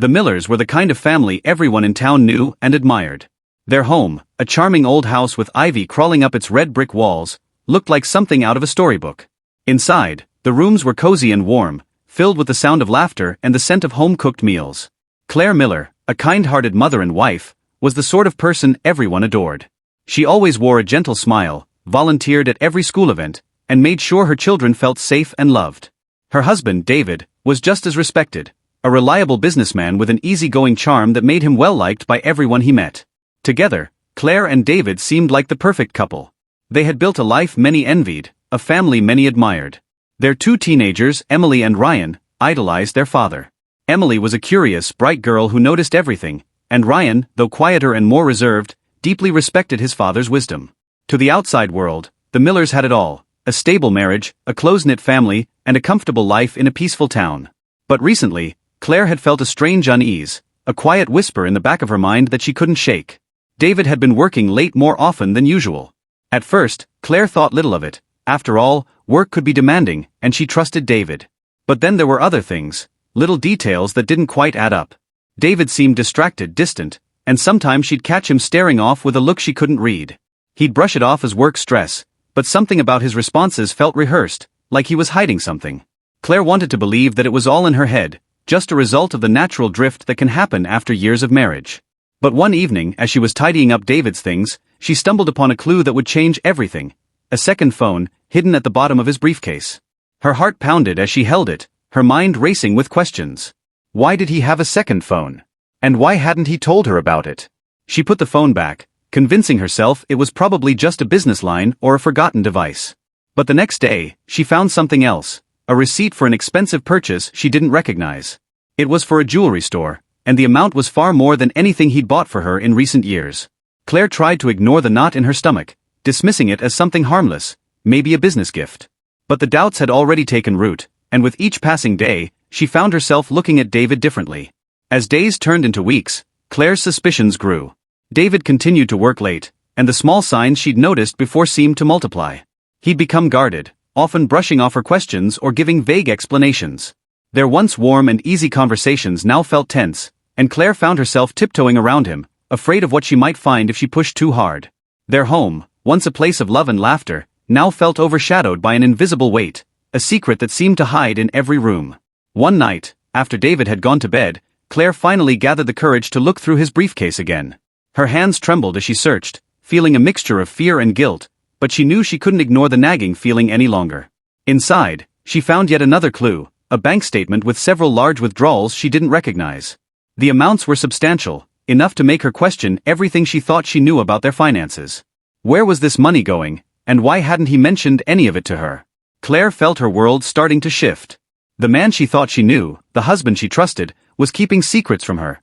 The Millers were the kind of family everyone in town knew and admired. Their home, a charming old house with ivy crawling up its red brick walls, looked like something out of a storybook. Inside, the rooms were cozy and warm, filled with the sound of laughter and the scent of home-cooked meals. Claire Miller, a kind-hearted mother and wife, was the sort of person everyone adored. She always wore a gentle smile, volunteered at every school event, and made sure her children felt safe and loved. Her husband, David, was just as respected, a reliable businessman with an easygoing charm that made him well-liked by everyone he met. Together, Claire and David seemed like the perfect couple. They had built a life many envied, a family many admired. Their two teenagers, Emily and Ryan, idolized their father. Emily was a curious, bright girl who noticed everything, and Ryan, though quieter and more reserved, deeply respected his father's wisdom. To the outside world, the Millers had it all: a stable marriage, a close-knit family, and a comfortable life in a peaceful town. But recently, Claire had felt a strange unease, a quiet whisper in the back of her mind that she couldn't shake. David had been working late more often than usual. At first, Claire thought little of it. After all, work could be demanding, and she trusted David. But then there were other things, little details that didn't quite add up. David seemed distracted, distant, and sometimes she'd catch him staring off with a look she couldn't read. He'd brush it off as work stress, but something about his responses felt rehearsed, like he was hiding something. Claire wanted to believe that it was all in her head, just a result of the natural drift that can happen after years of marriage. But one evening, as she was tidying up David's things, she stumbled upon a clue that would change everything: a second phone, hidden at the bottom of his briefcase. Her heart pounded as she held it, her mind racing with questions. Why did he have a second phone? And why hadn't he told her about it? She put the phone back, convincing herself it was probably just a business line or a forgotten device. But the next day, she found something else: a receipt for an expensive purchase she didn't recognize. It was for a jewelry store, and the amount was far more than anything he'd bought for her in recent years. Claire tried to ignore the knot in her stomach, dismissing it as something harmless, maybe a business gift. But the doubts had already taken root, and with each passing day, she found herself looking at David differently. As days turned into weeks, Claire's suspicions grew. David continued to work late, and the small signs she'd noticed before seemed to multiply. He'd become guarded, often brushing off her questions or giving vague explanations. Their once warm and easy conversations now felt tense, and Claire found herself tiptoeing around him, afraid of what she might find if she pushed too hard. Their home, once a place of love and laughter, now felt overshadowed by an invisible weight, a secret that seemed to hide in every room. One night, after David had gone to bed, Claire finally gathered the courage to look through his briefcase again. Her hands trembled as she searched, feeling a mixture of fear and guilt, but she knew she couldn't ignore the nagging feeling any longer. Inside, she found yet another clue: a bank statement with several large withdrawals she didn't recognize. The amounts were substantial, enough to make her question everything she thought she knew about their finances. Where was this money going, and why hadn't he mentioned any of it to her? Claire felt her world starting to shift. The man she thought she knew, the husband she trusted, was keeping secrets from her.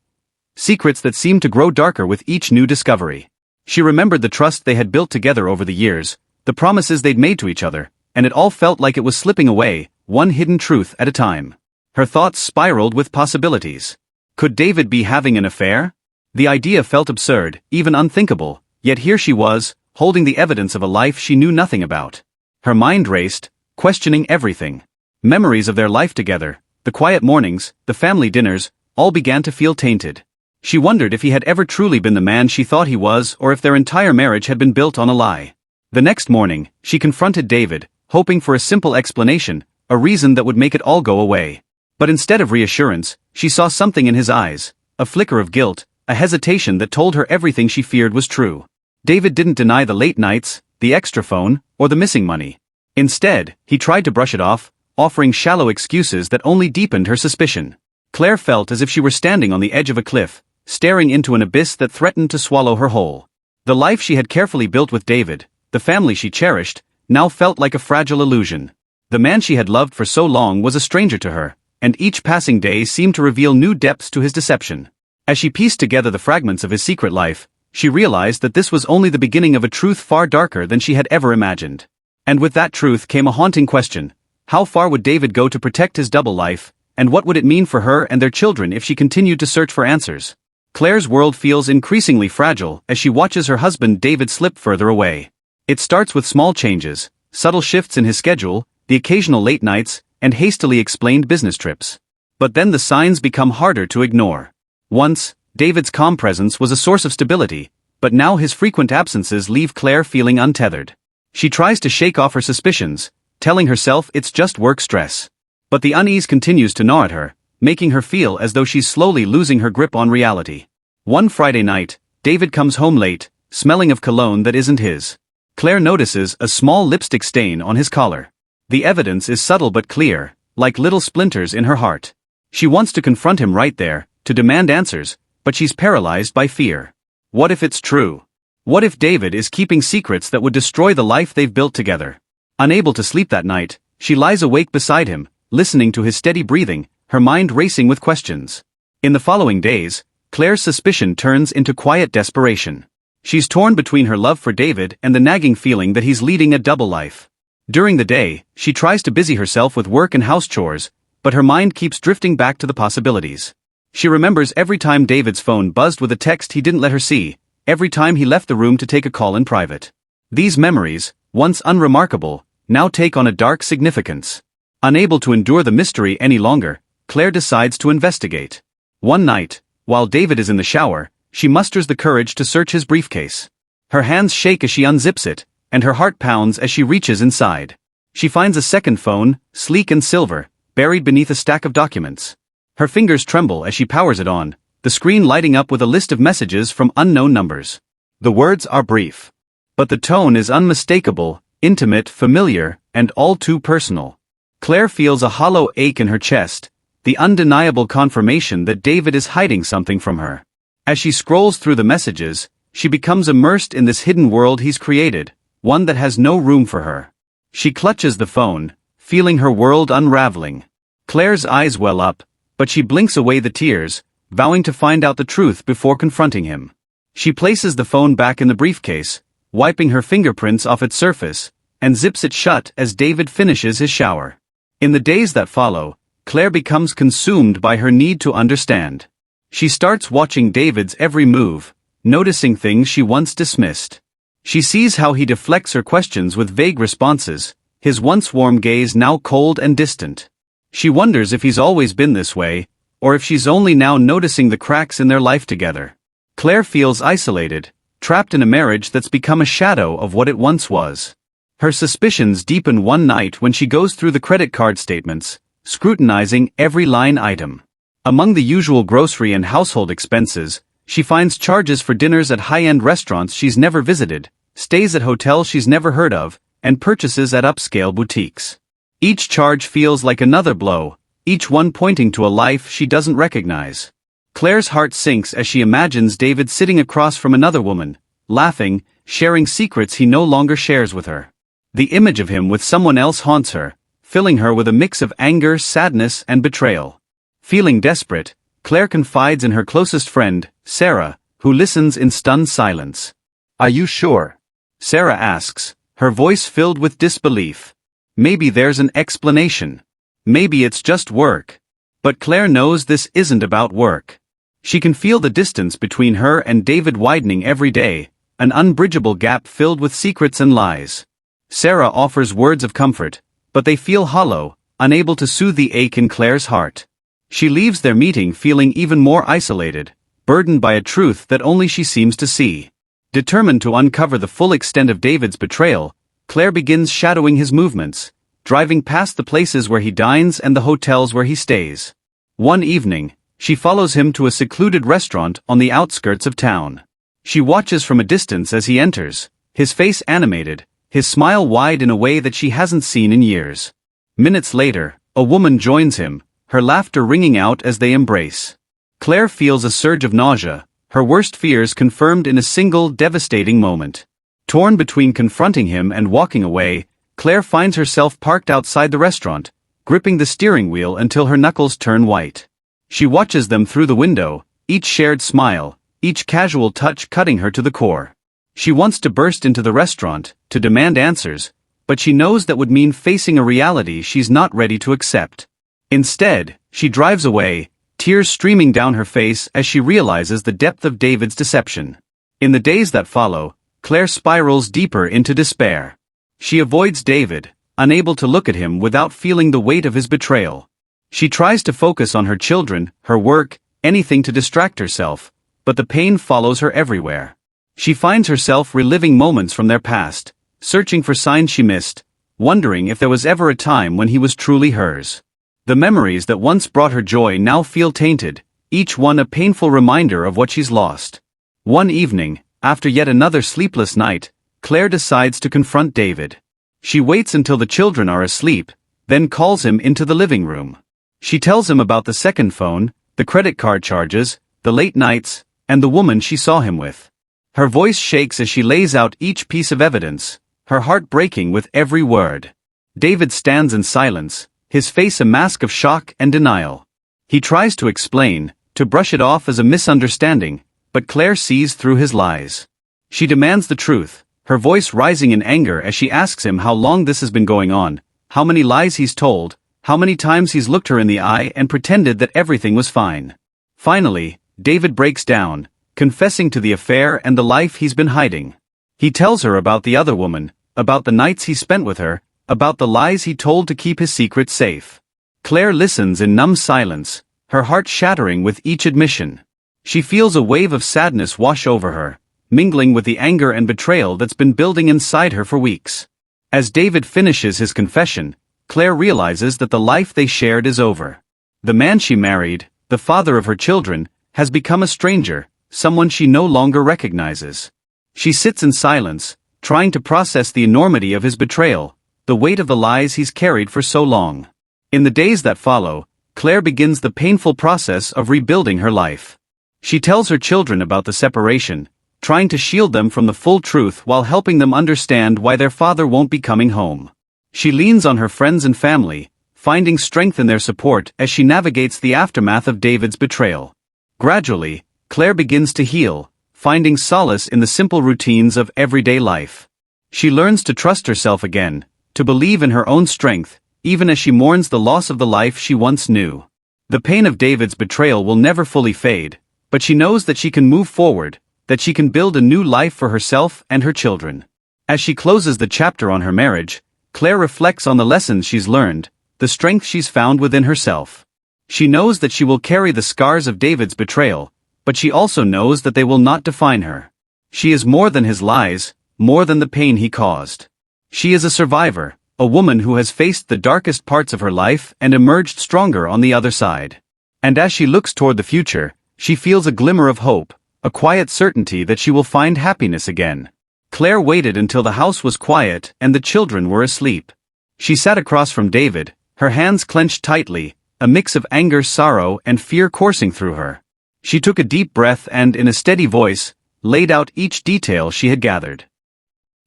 Secrets that seemed to grow darker with each new discovery. She remembered the trust they had built together over the years, the promises they'd made to each other, and it all felt like it was slipping away, one hidden truth at a time. Her thoughts spiraled with possibilities. Could David be having an affair? The idea felt absurd, even unthinkable, yet here she was, holding the evidence of a life she knew nothing about. Her mind raced, questioning everything. Memories of their life together, the quiet mornings, the family dinners, all began to feel tainted. She wondered if he had ever truly been the man she thought he was, or if their entire marriage had been built on a lie. The next morning, she confronted David, hoping for a simple explanation, a reason that would make it all go away. But instead of reassurance, she saw something in his eyes, a flicker of guilt, a hesitation that told her everything she feared was true. David didn't deny the late nights, the extra phone, or the missing money. Instead, he tried to brush it off, offering shallow excuses that only deepened her suspicion. Claire felt as if she were standing on the edge of a cliff, staring into an abyss that threatened to swallow her whole. The life she had carefully built with David, the family she cherished, now felt like a fragile illusion. The man she had loved for so long was a stranger to her, and each passing day seemed to reveal new depths to his deception. As she pieced together the fragments of his secret life, she realized that this was only the beginning of a truth far darker than she had ever imagined. And with that truth came a haunting question: how far would David go to protect his double life, and what would it mean for her and their children if she continued to search for answers? Claire's world feels increasingly fragile as she watches her husband David slip further away. It starts with small changes, subtle shifts in his schedule, the occasional late nights, and hastily explained business trips. But then the signs become harder to ignore. Once, David's calm presence was a source of stability, but now his frequent absences leave Claire feeling untethered. She tries to shake off her suspicions, telling herself it's just work stress. But the unease continues to gnaw at her, making her feel as though she's slowly losing her grip on reality. One Friday night, David comes home late, smelling of cologne that isn't his. Claire notices a small lipstick stain on his collar. The evidence is subtle but clear, like little splinters in her heart. She wants to confront him right there, to demand answers, but she's paralyzed by fear. What if it's true? What if David is keeping secrets that would destroy the life they've built together? Unable to sleep that night, she lies awake beside him, listening to his steady breathing, her mind racing with questions. In the following days, Claire's suspicion turns into quiet desperation. She's torn between her love for David and the nagging feeling that he's leading a double life. During the day, she tries to busy herself with work and house chores, but her mind keeps drifting back to the possibilities. She remembers every time David's phone buzzed with a text he didn't let her see, every time he left the room to take a call in private. These memories, once unremarkable, now take on a dark significance. Unable to endure the mystery any longer, Claire decides to investigate. One night, while David is in the shower, she musters the courage to search his briefcase. Her hands shake as she unzips it, and her heart pounds as she reaches inside. She finds a second phone, sleek and silver, buried beneath a stack of documents. Her fingers tremble as she powers it on, the screen lighting up with a list of messages from unknown numbers. The words are brief, but the tone is unmistakable, intimate, familiar, and all too personal. Claire feels a hollow ache in her chest, the undeniable confirmation that David is hiding something from her. As she scrolls through the messages, she becomes immersed in this hidden world he's created, one that has no room for her. She clutches the phone, feeling her world unraveling. Claire's eyes well up, but she blinks away the tears, vowing to find out the truth before confronting him. She places the phone back in the briefcase, wiping her fingerprints off its surface, and zips it shut as David finishes his shower. In the days that follow, Claire becomes consumed by her need to understand. She starts watching David's every move, noticing things she once dismissed. She sees how he deflects her questions with vague responses, his once warm gaze now cold and distant. She wonders if he's always been this way, or if she's only now noticing the cracks in their life together. Claire feels isolated, trapped in a marriage that's become a shadow of what it once was. Her suspicions deepen one night when she goes through the credit card statements, scrutinizing every line item. Among the usual grocery and household expenses, she finds charges for dinners at high-end restaurants she's never visited, stays at hotels she's never heard of, and purchases at upscale boutiques. Each charge feels like another blow, each one pointing to a life she doesn't recognize. Claire's heart sinks as she imagines David sitting across from another woman, laughing, sharing secrets he no longer shares with her. The image of him with someone else haunts her, filling her with a mix of anger, sadness, and betrayal. Feeling desperate, Claire confides in her closest friend, Sarah, who listens in stunned silence. "Are you sure?" Sarah asks, her voice filled with disbelief. Maybe there's an explanation. Maybe it's just work. But Claire knows this isn't about work. She can feel the distance between her and David widening every day, an unbridgeable gap filled with secrets and lies. Sarah offers words of comfort, but they feel hollow, unable to soothe the ache in Claire's heart. She leaves their meeting feeling even more isolated, burdened by a truth that only she seems to see. Determined to uncover the full extent of David's betrayal, Claire begins shadowing his movements, driving past the places where he dines and the hotels where he stays. One evening, she follows him to a secluded restaurant on the outskirts of town. She watches from a distance as he enters, his face animated, his smile wide in a way that she hasn't seen in years. Minutes later, a woman joins him, her laughter ringing out as they embrace. Claire feels a surge of nausea, her worst fears confirmed in a single devastating moment. Torn between confronting him and walking away, Claire finds herself parked outside the restaurant, gripping the steering wheel until her knuckles turn white. She watches them through the window, each shared smile, each casual touch cutting her to the core. She wants to burst into the restaurant, to demand answers, but she knows that would mean facing a reality she's not ready to accept. Instead, she drives away, tears streaming down her face as she realizes the depth of David's deception. In the days that follow, Claire spirals deeper into despair. She avoids David, unable to look at him without feeling the weight of his betrayal. She tries to focus on her children, her work, anything to distract herself, but the pain follows her everywhere. She finds herself reliving moments from their past, searching for signs she missed, wondering if there was ever a time when he was truly hers. The memories that once brought her joy now feel tainted, each one a painful reminder of what she's lost. One evening, after yet another sleepless night, Claire decides to confront David. She waits until the children are asleep, then calls him into the living room. She tells him about the second phone, the credit card charges, the late nights, and the woman she saw him with. Her voice shakes as she lays out each piece of evidence, her heart breaking with every word. David stands in silence, his face a mask of shock and denial. He tries to explain, to brush it off as a misunderstanding, but Claire sees through his lies. She demands the truth, her voice rising in anger as she asks him how long this has been going on, how many lies he's told, how many times he's looked her in the eye and pretended that everything was fine. Finally, David breaks down, confessing to the affair and the life he's been hiding. He tells her about the other woman, about the nights he spent with her, about the lies he told to keep his secret safe. Claire listens in numb silence, her heart shattering with each admission. She feels a wave of sadness wash over her, mingling with the anger and betrayal that's been building inside her for weeks. As David finishes his confession, Claire realizes that the life they shared is over. The man she married, the father of her children, has become a stranger, someone she no longer recognizes. She sits in silence, trying to process the enormity of his betrayal, the weight of the lies he's carried for so long. In the days that follow, Claire begins the painful process of rebuilding her life. She tells her children about the separation, trying to shield them from the full truth while helping them understand why their father won't be coming home. She leans on her friends and family, finding strength in their support as she navigates the aftermath of David's betrayal. Gradually, Claire begins to heal, finding solace in the simple routines of everyday life. She learns to trust herself again, to believe in her own strength, even as she mourns the loss of the life she once knew. The pain of David's betrayal will never fully fade, but she knows that she can move forward, that she can build a new life for herself and her children. As she closes the chapter on her marriage, Claire reflects on the lessons she's learned, the strength she's found within herself. She knows that she will carry the scars of David's betrayal, but she also knows that they will not define her. She is more than his lies, more than the pain he caused. She is a survivor, a woman who has faced the darkest parts of her life and emerged stronger on the other side. And as she looks toward the future, she feels a glimmer of hope, a quiet certainty that she will find happiness again. Claire waited until the house was quiet and the children were asleep. She sat across from David, her hands clenched tightly, a mix of anger, sorrow, and fear coursing through her. She took a deep breath and, in a steady voice, laid out each detail she had gathered.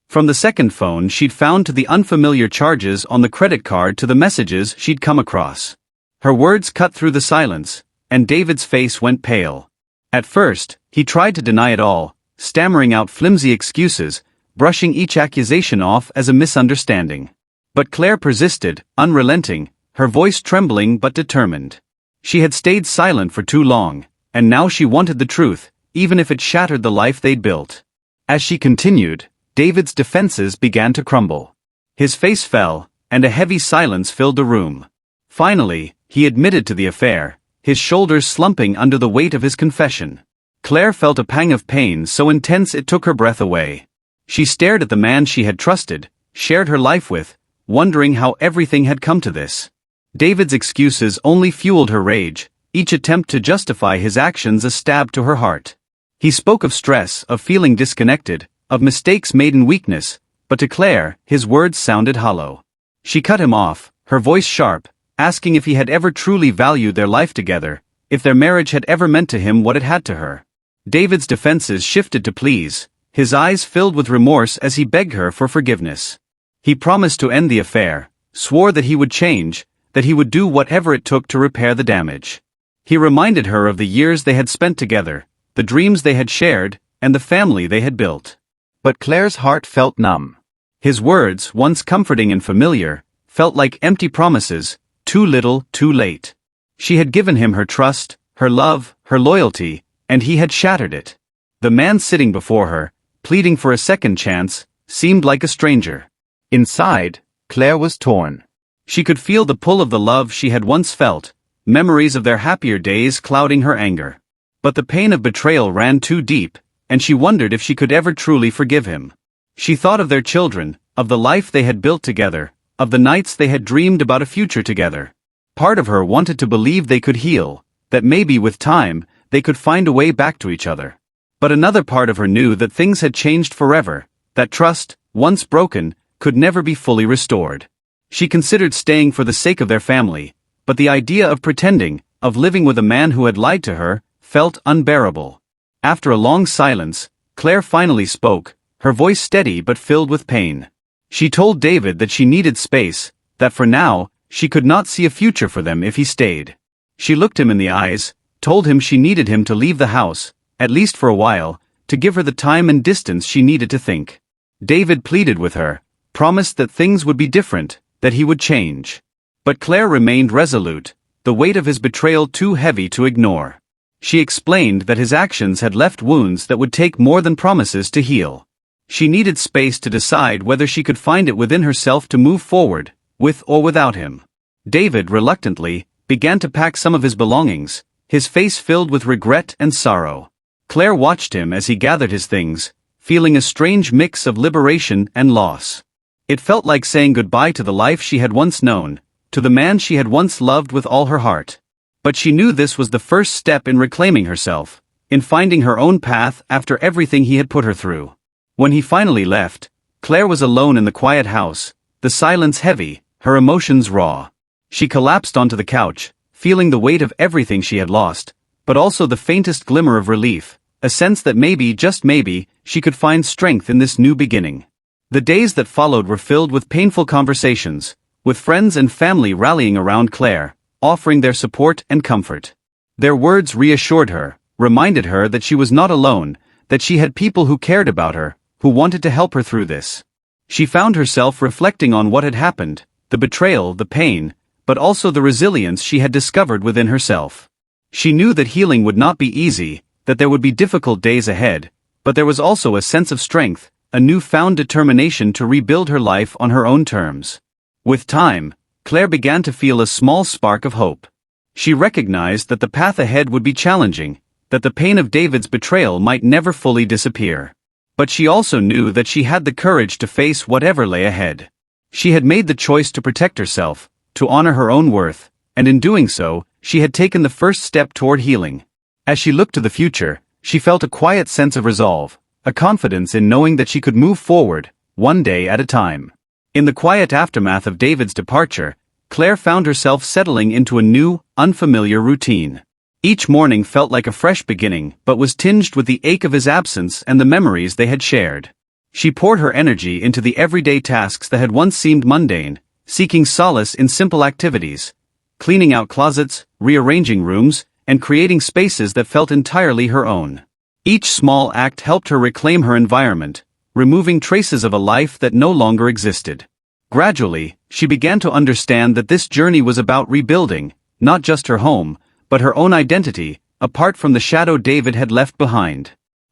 From the second phone she'd found to the unfamiliar charges on the credit card to the messages she'd come across. Her words cut through the silence, and David's face went pale. At first, he tried to deny it all, stammering out flimsy excuses, brushing each accusation off as a misunderstanding. But Claire persisted, unrelenting, her voice trembling but determined. She had stayed silent for too long, and now she wanted the truth, even if it shattered the life they'd built. As she continued, David's defenses began to crumble. His face fell, and a heavy silence filled the room. Finally, he admitted to the affair, his shoulders slumping under the weight of his confession. Claire felt a pang of pain so intense it took her breath away. She stared at the man she had trusted, shared her life with, wondering how everything had come to this. David's excuses only fueled her rage, each attempt to justify his actions a stab to her heart. He spoke of stress, of feeling disconnected, of mistakes made in weakness, but to Claire, his words sounded hollow. She cut him off, her voice sharp, asking if he had ever truly valued their life together, if their marriage had ever meant to him what it had to her. David's defenses shifted to pleas, his eyes filled with remorse as he begged her for forgiveness. He promised to end the affair, swore that he would change, that he would do whatever it took to repair the damage. He reminded her of the years they had spent together, the dreams they had shared, and the family they had built. But Claire's heart felt numb. His words, once comforting and familiar, felt like empty promises, too little, too late. She had given him her trust, her love, her loyalty, and he had shattered it. The man sitting before her, pleading for a second chance, seemed like a stranger. Inside, Claire was torn. She could feel the pull of the love she had once felt, memories of their happier days clouding her anger. But the pain of betrayal ran too deep, and she wondered if she could ever truly forgive him. She thought of their children, of the life they had built together, of the nights they had dreamed about a future together. Part of her wanted to believe they could heal, that maybe with time, they could find a way back to each other. But another part of her knew that things had changed forever, that trust, once broken, could never be fully restored. She considered staying for the sake of their family, but the idea of pretending, of living with a man who had lied to her, felt unbearable. After a long silence, Claire finally spoke, her voice steady but filled with pain. She told David that she needed space, that for now, she could not see a future for them if he stayed. She looked him in the eyes, told him she needed him to leave the house, at least for a while, to give her the time and distance she needed to think. David pleaded with her, promised that things would be different, that he would change. But Claire remained resolute, the weight of his betrayal too heavy to ignore. She explained that his actions had left wounds that would take more than promises to heal. She needed space to decide whether she could find it within herself to move forward, with or without him. David, reluctantly, began to pack some of his belongings, his face filled with regret and sorrow. Claire watched him as he gathered his things, feeling a strange mix of liberation and loss. It felt like saying goodbye to the life she had once known, to the man she had once loved with all her heart. But she knew this was the first step in reclaiming herself, in finding her own path after everything he had put her through. When he finally left, Claire was alone in the quiet house, the silence heavy, her emotions raw. She collapsed onto the couch, feeling the weight of everything she had lost, but also the faintest glimmer of relief, a sense that maybe, just maybe, she could find strength in this new beginning. The days that followed were filled with painful conversations, with friends and family rallying around Claire, offering their support and comfort. Their words reassured her, reminded her that she was not alone, that she had people who cared about her, who wanted to help her through this. She found herself reflecting on what had happened, the betrayal, the pain, but also the resilience she had discovered within herself. She knew that healing would not be easy, that there would be difficult days ahead, but there was also a sense of strength, a newfound determination to rebuild her life on her own terms. With time, Claire began to feel a small spark of hope. She recognized that the path ahead would be challenging, that the pain of David's betrayal might never fully disappear. But she also knew that she had the courage to face whatever lay ahead. She had made the choice to protect herself, to honor her own worth, and in doing so, she had taken the first step toward healing. As she looked to the future, she felt a quiet sense of resolve, a confidence in knowing that she could move forward, one day at a time. In the quiet aftermath of David's departure, Claire found herself settling into a new, unfamiliar routine. Each morning felt like a fresh beginning, but was tinged with the ache of his absence and the memories they had shared. She poured her energy into the everyday tasks that had once seemed mundane, seeking solace in simple activities, cleaning out closets, rearranging rooms, and creating spaces that felt entirely her own. Each small act helped her reclaim her environment, removing traces of a life that no longer existed. Gradually, she began to understand that this journey was about rebuilding, not just her home, but her own identity, apart from the shadow David had left behind.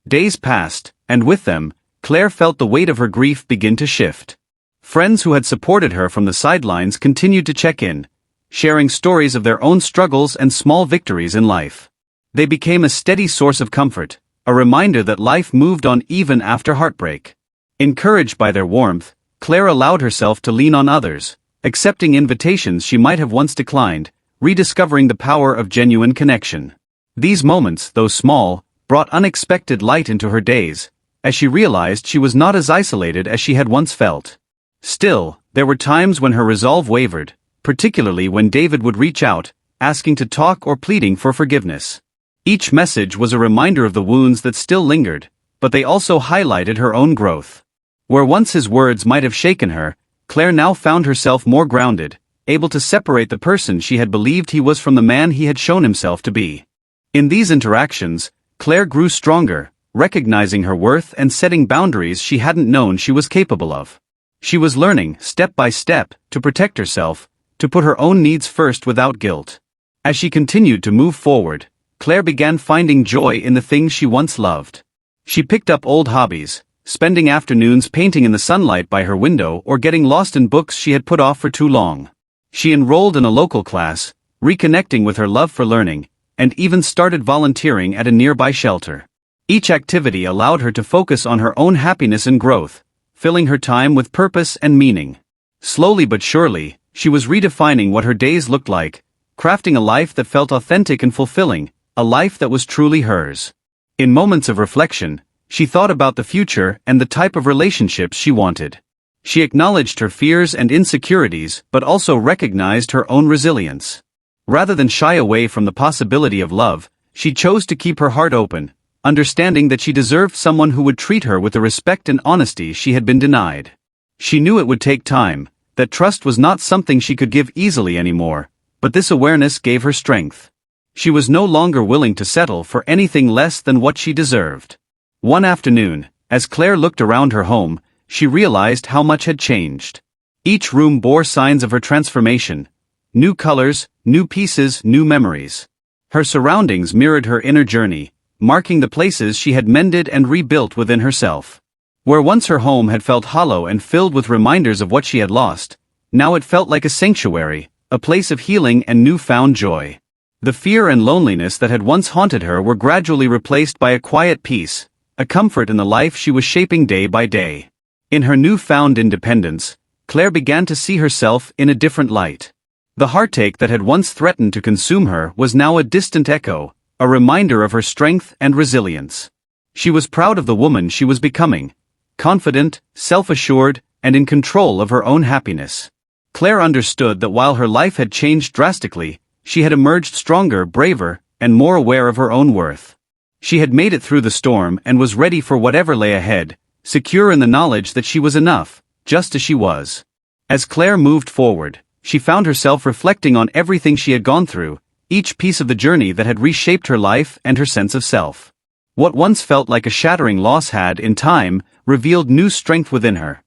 Days passed, and with them, Claire felt the weight of her grief begin to shift. Friends who had supported her from the sidelines continued to check in, sharing stories of their own struggles and small victories in life. They became a steady source of comfort, a reminder that life moved on even after heartbreak. Encouraged by their warmth, Claire allowed herself to lean on others, accepting invitations she might have once declined, rediscovering the power of genuine connection. These moments, though small, brought unexpected light into her days, as she realized she was not as isolated as she had once felt. Still, there were times when her resolve wavered, particularly when David would reach out, asking to talk or pleading for forgiveness. Each message was a reminder of the wounds that still lingered, but they also highlighted her own growth. Where once his words might have shaken her, Claire now found herself more grounded, able to separate the person she had believed he was from the man he had shown himself to be. In these interactions, Claire grew stronger, recognizing her worth and setting boundaries she hadn't known she was capable of. She was learning, step by step, to protect herself, to put her own needs first without guilt. As she continued to move forward, Claire began finding joy in the things she once loved. She picked up old hobbies, spending afternoons painting in the sunlight by her window or getting lost in books she had put off for too long. She enrolled in a local class, reconnecting with her love for learning, and even started volunteering at a nearby shelter. Each activity allowed her to focus on her own happiness and growth, filling her time with purpose and meaning. Slowly but surely, she was redefining what her days looked like, crafting a life that felt authentic and fulfilling, a life that was truly hers. In moments of reflection, she thought about the future and the type of relationships she wanted. She acknowledged her fears and insecurities but also recognized her own resilience. Rather than shy away from the possibility of love, she chose to keep her heart open, understanding that she deserved someone who would treat her with the respect and honesty she had been denied. She knew it would take time, that trust was not something she could give easily anymore, but this awareness gave her strength. She was no longer willing to settle for anything less than what she deserved. One afternoon, as Claire looked around her home, she realized how much had changed. Each room bore signs of her transformation. New colors, new pieces, new memories. Her surroundings mirrored her inner journey, marking the places she had mended and rebuilt within herself. Where once her home had felt hollow and filled with reminders of what she had lost, now it felt like a sanctuary, a place of healing and newfound joy. The fear and loneliness that had once haunted her were gradually replaced by a quiet peace, a comfort in the life she was shaping day by day. In her newfound independence, Claire began to see herself in a different light. The heartache that had once threatened to consume her was now a distant echo, a reminder of her strength and resilience. She was proud of the woman she was becoming, confident, self-assured, and in control of her own happiness. Claire understood that while her life had changed drastically, she had emerged stronger, braver, and more aware of her own worth. She had made it through the storm and was ready for whatever lay ahead, secure in the knowledge that she was enough, just as she was. As Claire moved forward, she found herself reflecting on everything she had gone through, each piece of the journey that had reshaped her life and her sense of self. What once felt like a shattering loss had, in time, revealed new strength within her.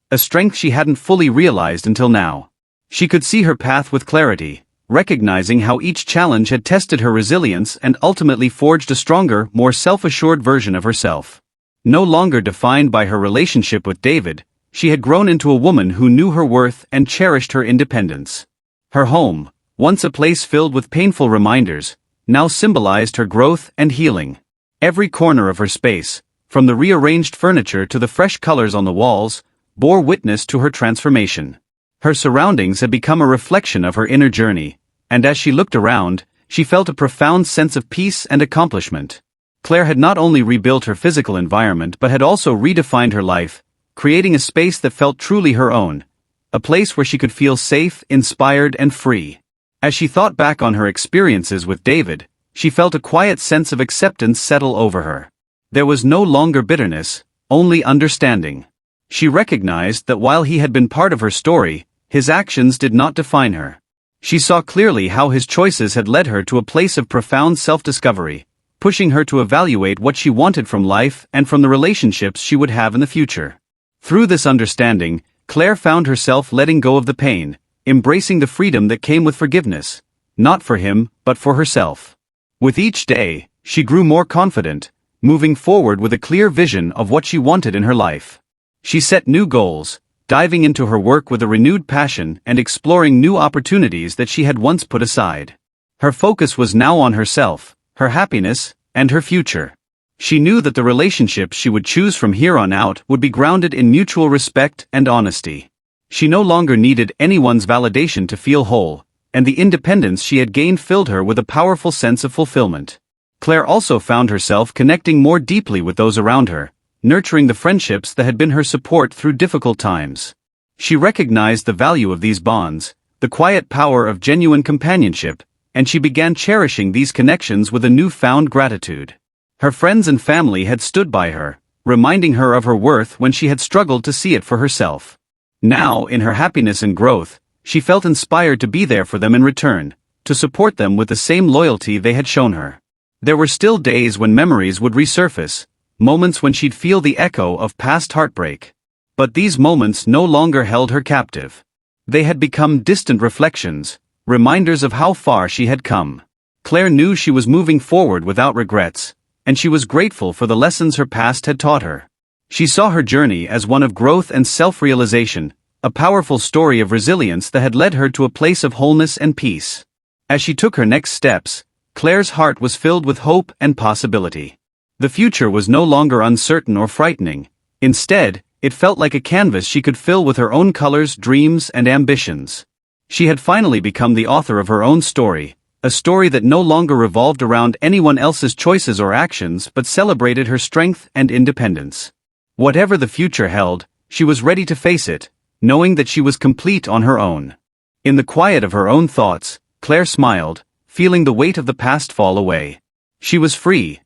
A strength she hadn't fully realized until now. She could see her path with clarity, recognizing how each challenge had tested her resilience and ultimately forged a stronger, more self-assured version of herself. No longer defined by her relationship with David, she had grown into a woman who knew her worth and cherished her independence. Her home, once a place filled with painful reminders, now symbolized her growth and healing. Every corner of her space, from the rearranged furniture to the fresh colors on the walls, bore witness to her transformation. Her surroundings had become a reflection of her inner journey, and as she looked around, she felt a profound sense of peace and accomplishment. Claire had not only rebuilt her physical environment but had also redefined her life, creating a space that felt truly her own, a place where she could feel safe, inspired, and free. As she thought back on her experiences with David, she felt a quiet sense of acceptance settle over her. There was no longer bitterness, only understanding. She recognized that while he had been part of her story, his actions did not define her. She saw clearly how his choices had led her to a place of profound self-discovery, pushing her to evaluate what she wanted from life and from the relationships she would have in the future. Through this understanding, Claire found herself letting go of the pain, embracing the freedom that came with forgiveness, not for him, but for herself. With each day, she grew more confident, moving forward with a clear vision of what she wanted in her life. She set new goals, diving into her work with a renewed passion and exploring new opportunities that she had once put aside. Her focus was now on herself, her happiness, and her future. She knew that the relationships she would choose from here on out would be grounded in mutual respect and honesty. She no longer needed anyone's validation to feel whole, and the independence she had gained filled her with a powerful sense of fulfillment. Claire also found herself connecting more deeply with those around her, nurturing the friendships that had been her support through difficult times. She recognized the value of these bonds, the quiet power of genuine companionship, and she began cherishing these connections with a newfound gratitude. Her friends and family had stood by her, reminding her of her worth when she had struggled to see it for herself. Now, in her happiness and growth, she felt inspired to be there for them in return, to support them with the same loyalty they had shown her. There were still days when memories would resurface, moments when she'd feel the echo of past heartbreak. But these moments no longer held her captive. They had become distant reflections, reminders of how far she had come. Claire knew she was moving forward without regrets, and she was grateful for the lessons her past had taught her. She saw her journey as one of growth and self-realization, a powerful story of resilience that had led her to a place of wholeness and peace. As she took her next steps, Claire's heart was filled with hope and possibility. The future was no longer uncertain or frightening. Instead, it felt like a canvas she could fill with her own colors, dreams, and ambitions. She had finally become the author of her own story, a story that no longer revolved around anyone else's choices or actions but celebrated her strength and independence. Whatever the future held, she was ready to face it, knowing that she was complete on her own. In the quiet of her own thoughts, Claire smiled, feeling the weight of the past fall away. She was free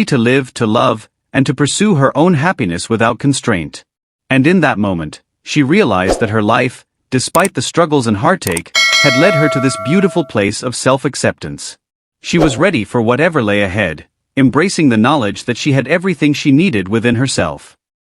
to live, to love, and to pursue her own happiness without constraint. And in that moment, she realized that her life, despite the struggles and heartache, had led her to this beautiful place of self-acceptance. She was ready for whatever lay ahead, embracing the knowledge that she had everything she needed within herself.